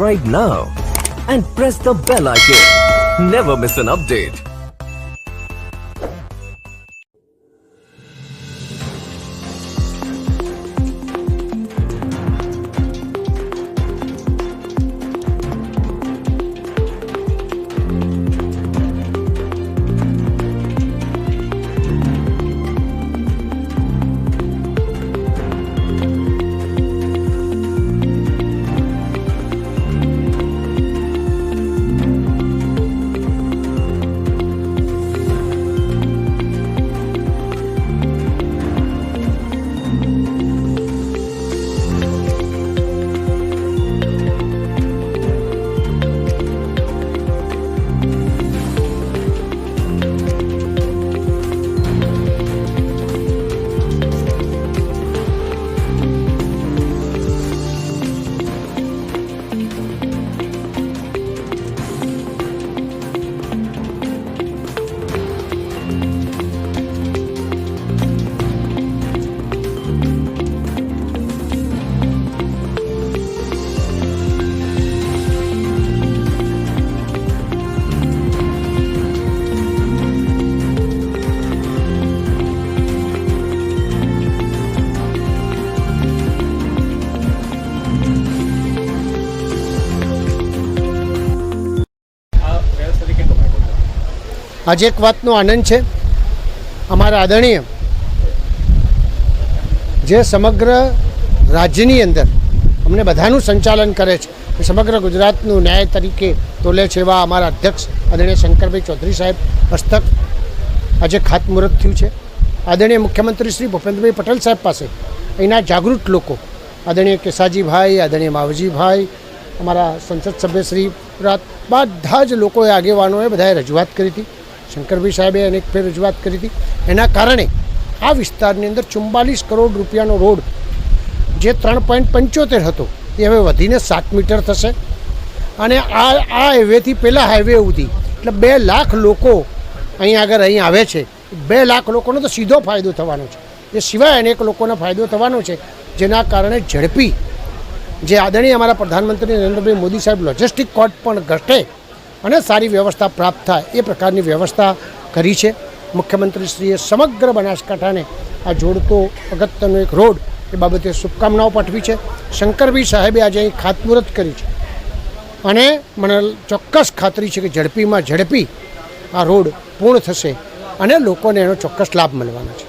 subscribe now and press the bell icon. Never miss an update. आज एक वातनो आनंद है अमरा आदरणीय जे समग्र राज्यनी अंदर अमने बधानु संचालन करे छे समग्र गुजरातनु न्याय तरीके तोले छे एवा अमरा अध्यक्ष आदरणीय शंकरभाई चौधरी साहेब हस्तक आज खातमुहूर्त थयुं छे। आदरणीय मुख्यमंत्री श्री भूपेन्द्रभाई पटेल साहेब पासे अहींना जागृत लोको आदरणीय केसाजी भाई, आदरणीय मावजी भाई, अमरा संसद सभ्य श्री बधा ज लोकोए आगेवानोए बधाए रजूआत करी थी। शंकरभाई साहेबे अनेक फेर रजूआत करी थी। एना कारणे आ विस्तारनी अंदर 44 करोड़ रूपियानो रोड जे 3.75 हतो ते हवे वधीने 7 मीटर थशे अने आ हाईवेथी पहेला हाईवे सुधी એટલે 2 लाख लोको અહીં આગળ અહીં આવે છે। 2 लाख લોકોનો તો સીધો ફાયદો થવાનો છે। એ સિવાય અનેક લોકોનો ફાયદો થવાનો છે જેના કારણે ઝડપી જે આદરણીય અમારા પ્રધાનમંત્રી નરેન્દ્રભાઈ મોદી સાહેબ લોજિસ્ટિક કોર્ટ પણ ઘટે અને સારી વ્યવસ્થા પ્રાપ્ત થાય એ પ્રકારની વ્યવસ્થા કરી છે। મુખ્યમંત્રીશ્રીએ સમગ્ર બનાસકાંઠાને આ જોડતો અગત્યનો એક રોડ એ બાબતે શુભકામનાઓ પાઠવી છે। શંકરભાઈ સાહેબે આજે અહીં ખાતમુહૂર્ત કરી છે અને મને ચોક્કસ ખાતરી છે કે ઝડપીમાં ઝડપી આ રોડ પૂર્ણ થશે અને લોકોને એનો ચોક્કસ લાભ મળવાનો છે।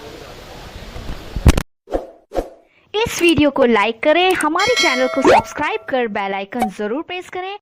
इस वीडियो को लाइक करें, हमारे चैनल को सब्सक्राइब कर बेल आइकन जरूर प्रेस करें।